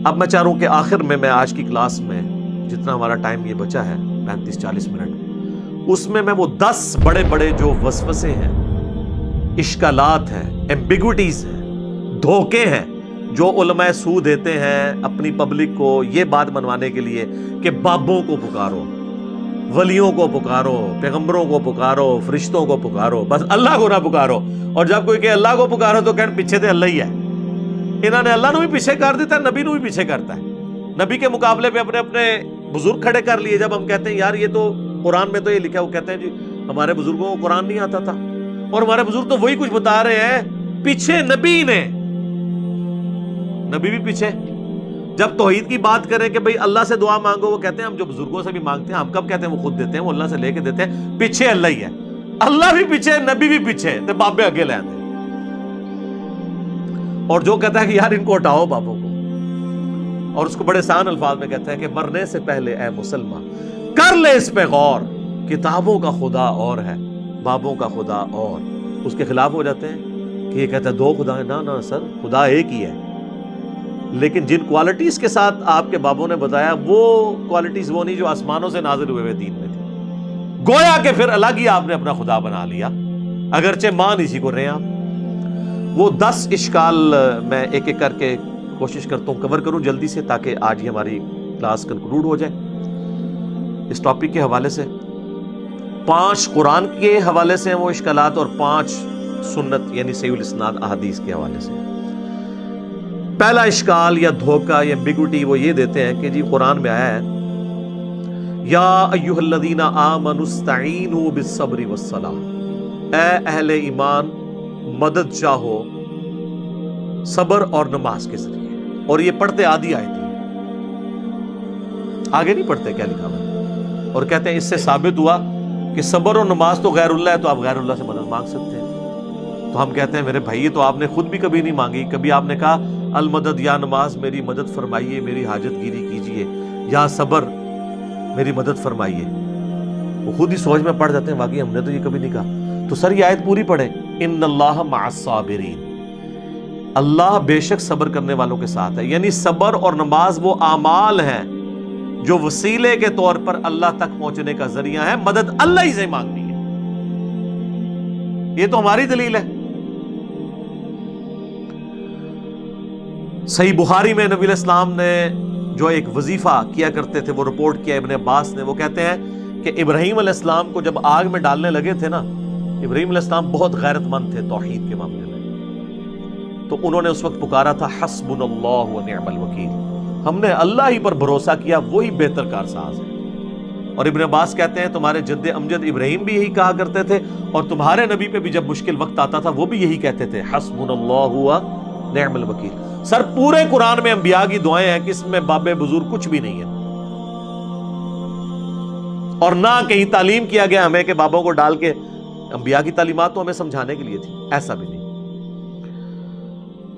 اب میں چاہ رہا ہوں کہ آخر میں آج کی کلاس میں جتنا ہمارا ٹائم یہ بچا ہے 35-40 منٹ، اس میں وہ 10 بڑے بڑے جو وسوسے ہیں، اشکالات ہیں، ایمبیگوٹیز ہیں، دھوکے ہیں جو علماء سو دیتے ہیں اپنی پبلک کو یہ بات منوانے کے لیے کہ بابوں کو پکارو، ولیوں کو پکارو، پیغمبروں کو پکارو، فرشتوں کو پکارو، بس اللہ کو نہ پکارو۔ اور جب کوئی کہ اللہ کو پکارو تو کہنے پیچھے تو اللہ ہی ہے۔ انہوں نے اللہ نو بھی پیچھے کر دیتا ہے، نبی نو بھی پیچھے کرتا ہے، نبی کے مقابلے پہ اپنے اپنے بزرگ کھڑے کر لیے۔ جب ہم کہتے ہیں یار یہ تو قرآن میں تو یہ لکھا ہے، وہ کہتے ہیں جی ہمارے بزرگوں کو قرآن نہیں آتا تھا، اور ہمارے بزرگ تو وہی کچھ بتا رہے ہیں، پیچھے نبی نے، نبی بھی پیچھے۔ جب توحید کی بات کریں کہ بھئی اللہ سے دعا مانگو، وہ کہتے ہیں ہم جو بزرگوں سے بھی مانگتے ہیں، ہم کب کہتے ہیں وہ خود دیتے ہیں، وہ اللہ سے لے کے دیتے ہیں، پیچھے اللہ ہی ہے، اللہ بھی پیچھے، نبی بھی پیچھے، تے بابے اگے لے آتے۔ اور جو کہتا ہے کہ یار ان کو ہٹاؤ بابوں کو، اور اس کو بڑے آسان الفاظ میں کہتا ہے کہ مرنے سے پہلے اے مسلمان کر لے اس پہ غور، کتابوں کا خدا اور ہے، بابوں کا خدا اور۔ اس کے خلاف ہو جاتے ہیں کہ یہ کہتا ہے دو خدا ہے، نہ سر، خدا ایک ہی ہے، لیکن جن کوالٹیز کے ساتھ آپ کے بابوں نے بتایا وہ کوالٹیز وہ نہیں جو آسمانوں سے نازل ہوئے دین میں تھی۔ گویا کہ پھر الگ ہی آپ نے اپنا خدا بنا لیا، اگرچہ مان اسی کو رہے آپ۔ وہ 10 اشکال میں ایک ایک کر کے کوشش کرتا ہوں کور کروں جلدی سے، تاکہ آج ہی ہماری کلاس کنکلوڈ ہو جائے اس ٹاپک کے حوالے سے۔ 5 قرآن کے حوالے سے ہیں وہ اشکالات، اور 5 سنت یعنی صحیح الاسناد احادیث کے حوالے سے۔ پہلا اشکال یا دھوکہ یا ایمبیگوٹی وہ یہ دیتے ہیں کہ جی قرآن میں آیا ہے یا ایھا الذین آمنوا استعینوا بالصبر والصلاۃ، اے اہل ایمان مدد چاہو صبر اور نماز کے ذریعے، اور یہ پڑھتے آدھی آیت ہے، آگے نہیں پڑھتے کیا لکھا ہوا، اور کہتے ہیں اس سے ثابت ہوا کہ صبر اور نماز تو غیر اللہ ہے، تو آپ غیر اللہ سے مدد مانگ سکتے ہیں۔ تو ہم کہتے ہیں میرے بھائی تو آپ نے خود بھی کبھی نہیں مانگی، کبھی آپ نے کہا المدد یا نماز میری مدد فرمائیے، میری حاجت گیری کیجئے، یا صبر میری مدد فرمائیے؟ وہ خود ہی سوچ میں پڑ جاتے ہیں واقعی ہم نے تو یہ کبھی نہیں کہا۔ تو سر یہ آیت پوری پڑھیں، ان اللہ مع الصابرین، اللہ بے شک صبر کرنے والوں کے ساتھ ہے، یعنی صبر اور نماز وہ اعمال ہیں جو وسیلے کے طور پر اللہ تک پہنچنے کا ذریعہ ہے، مدد اللہ ہی سے مانگنی ہے۔ یہ تو ہماری دلیل ہے۔ صحیح بخاری میں نبی علیہ السلام نے جو ایک وظیفہ کیا کرتے تھے وہ رپورٹ کیا ابن عباس نے، وہ کہتے ہیں کہ ابراہیم علیہ السلام کو جب آگ میں ڈالنے لگے تھے نا، ابراہیم علیہ السلام بہت غیرت مند تھے توحید کے معاملے میں، تو انہوں نے اس وقت پکارا تھا حسبنا اللہ ونعم الوکیل، ہم نے اللہ ہی پر بھروسہ کیا، وہی بہتر کارساز ہے۔ اور ابن عباس کہتے ہیں تمہارے جد امجد ابراہیم بھی یہی کہا کرتے تھے، اور تمہارے نبی پہ بھی جب مشکل وقت آتا تھا وہ بھی یہی کہتے تھے حسبنا اللہ ونعم الوکیل۔ سر پورے قرآن میں انبیاء کی دعائیں ہیں کہ اس میں باب بزرگ کچھ بھی نہیں ہے، اور نہ کہیں تعلیم کیا گیا ہمیں کہ بابوں کو ڈال کے، انبیاء کی تعلیمات تو ہمیں سمجھانے کے لیے تھی، ایسا بھی نہیں۔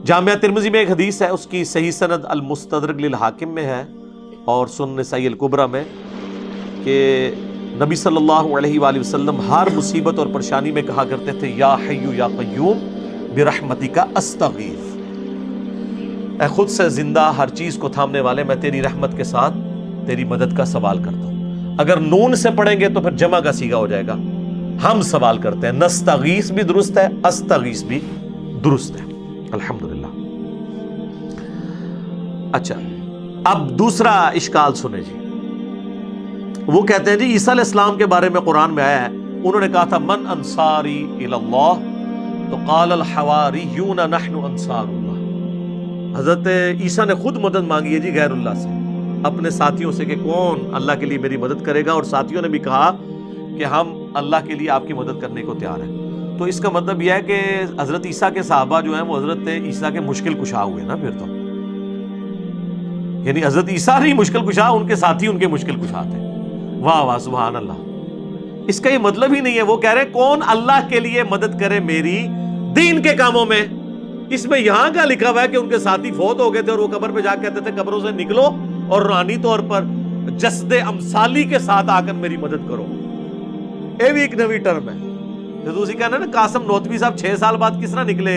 جامعہ ترمذی میں ایک حدیث ہے، اس کی صحیح سند المستدرک للحاکم میں ہے، اور سنن نسائی الکبریٰ میں، کہ نبی صلی اللہ علیہ وآلہ وسلم ہر مصیبت اور پریشانی میں کہا کرتے تھے یا حی یا قیوم برحمتک استغیث، اے خود سے زندہ ہر چیز کو تھامنے والے، میں تیری رحمت کے ساتھ تیری مدد کا سوال کرتا ہوں۔ اگر نون سے پڑھیں گے تو پھر جمع کا صیغہ ہو جائے گا، ہم سوال کرتے ہیں۔ نستغیث بھی درست ہے، استغیث بھی درست ہے، الحمدللہ۔ اچھا اب دوسرا اشکال سنیں جی، وہ کہتے ہیں جی عیسیٰ علیہ السلام کے بارے میں قرآن میں آیا ہے، انہوں نے کہا تھا من انصاری الی اللہ، تو قال الحواریون نحن انصار اللہ۔ حضرت عیسیٰ نے خود مدد مانگی ہے جی غیر اللہ سے، اپنے ساتھیوں سے کہ کون اللہ کے لیے میری مدد کرے گا، اور ساتھیوں نے بھی کہا کہ ہم اللہ کے لیے آپ کی مدد کرنے کو تیار ہیں۔ تو اس کا مطلب یہ ہے کہ حضرت عیسیٰ کے صحابہ جو ہیں وہ حضرت عیسیٰ کے مشکل کشا ہوئے نا، پھر تو یعنی حضرت عیسیٰ نہیں مشکل کشا، ان کے ساتھی ان کے مشکل کشا تھے۔ واہ واہ سبحان اللہ۔ اس کا یہ مطلب ہی نہیں ہے، وہ کہہ رہے کون اللہ کے لیے مدد کرے میری دین کے کاموں میں۔ اس میں یہاں کا لکھا ہوا ہے کہ ان کے ساتھی فوت ہو گئے تھے اور وہ قبر پہ جا کے کہتے تھے قبروں سے نکلو اور روحانی طور پر جسد امثالی کے ساتھ آ کر میری مدد کرو۔ یہ بھی ایک نئی ٹرم ہے۔ جب اسی کہنا نا قاسم نوتوی صاحب 6 سال بعد کس طرح نکلے